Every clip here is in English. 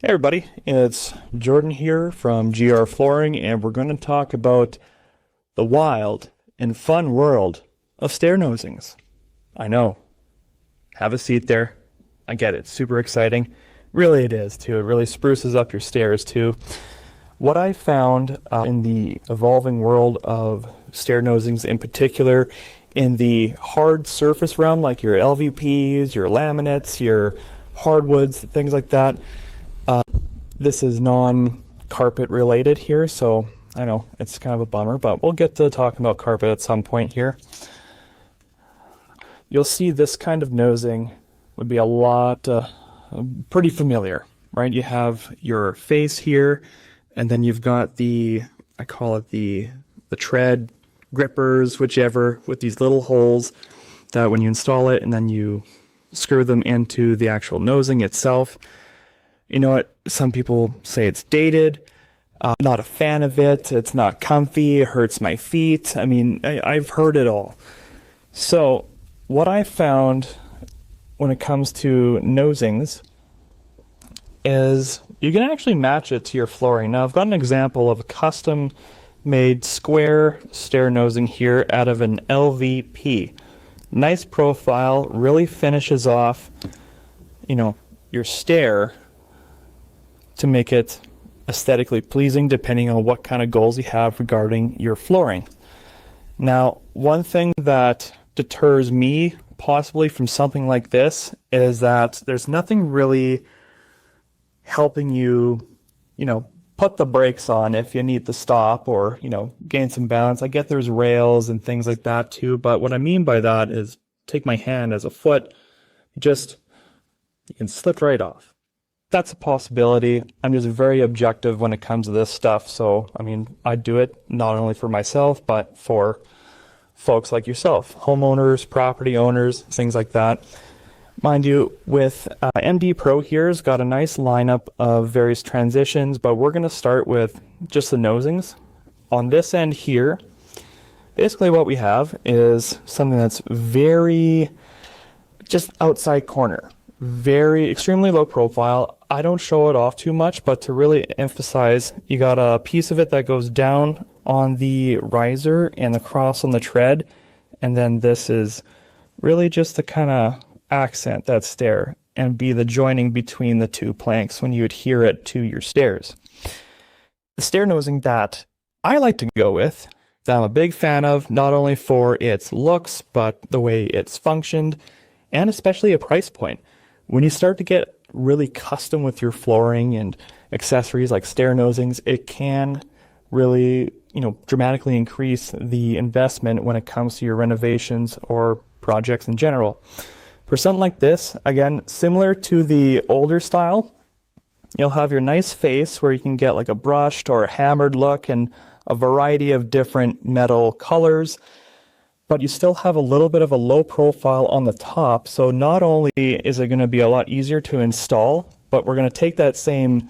Hey everybody, it's Jordan here from GR Flooring, and we're going to talk about the wild and fun world of stair nosings. I know. Have a seat there. I get it. Super exciting. Really it is too. It really spruces up your stairs too. What I found in the evolving world of stair nosings, in particular in the hard surface realm, like your LVPs, your laminates, your hardwoods, things like that. This is non-carpet related here, so I know it's kind of a bummer, but we'll get to talking about carpet at some point here. You'll see this kind of nosing would be a lot pretty familiar, right? You have your face here, and then you've got I call it the tread grippers, whichever, with these little holes that when you install it and then you screw them into the actual nosing itself. You know what? Some people say it's dated. Not a fan of it. It's not comfy. It hurts my feet. I mean, I've heard it all. So what I found when it comes to nosings is you can actually match it to your flooring. Now, I've got an example of a custom-made square stair nosing here out of an LVP. Nice profile, really finishes off, your stair to make it aesthetically pleasing depending on what kind of goals you have regarding your flooring. Now, one thing that deters me possibly from something like this is that there's nothing really helping you, put the brakes on if you need to stop or, gain some balance. I get there's rails and things like that too, but what I mean by that is take my hand as a foot, you can slip right off. That's a possibility. I'm just very objective when it comes to this stuff. So, I do it not only for myself, but for folks like yourself, homeowners, property owners, things like that. Mind you, with MD Pro here's got a nice lineup of various transitions, but we're going to start with just the nosings. On this end here, basically what we have is something that's very just outside corner. Very extremely low profile. I don't show it off too much, but to really emphasize, you got a piece of it that goes down on the riser and across on the tread, and then this is really just to kind of accent that stair and be the joining between the two planks when you adhere it to your stairs. The stair nosing that I like to go with, that I'm a big fan of, not only for its looks, but the way it's functioned, and especially a price point. When you start to get really custom with your flooring and accessories like stair nosings, it can really, dramatically increase the investment when it comes to your renovations or projects in general. For something like this, again, similar to the older style, you'll have your nice face where you can get like a brushed or a hammered look and a variety of different metal colors. But you still have a little bit of a low profile on the top. So not only is it going to be a lot easier to install, but we're going to take that same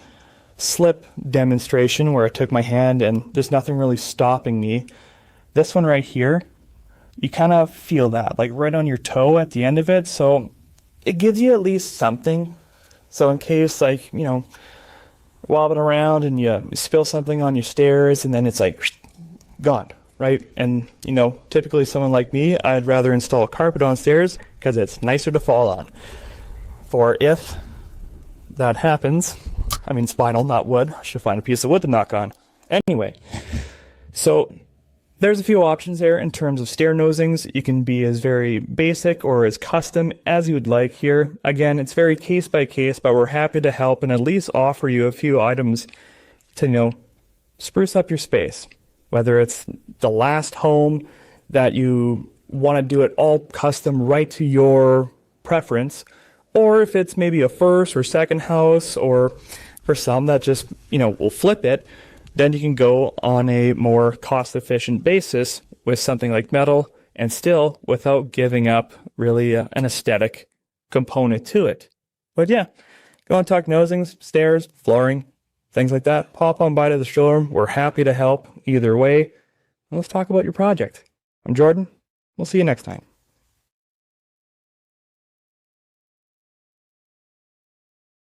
slip demonstration where I took my hand and there's nothing really stopping me. This one right here, you kind of feel that, like right on your toe at the end of it. So it gives you at least something. So in case wobbling around and you spill something on your stairs and then it's like gone. Right? And, typically someone like me, I'd rather install carpet on stairs because it's nicer to fall on. For if that happens, spinal, not wood. I should find a piece of wood to knock on. Anyway, so there's a few options there in terms of stair nosings. You can be as very basic or as custom as you would like here. Again, it's very case by case, but we're happy to help and at least offer you a few items to, spruce up your space. Whether it's the last home that you want to do it all custom right to your preference, or if it's maybe a first or second house, or for some that just, will flip it, then you can go on a more cost-efficient basis with something like metal and still without giving up really an aesthetic component to it. But yeah, go and talk nosings, stairs, flooring, things like that. Pop on by to the showroom. We're happy to help either way. And let's talk about your project. I'm Jordan. We'll see you next time.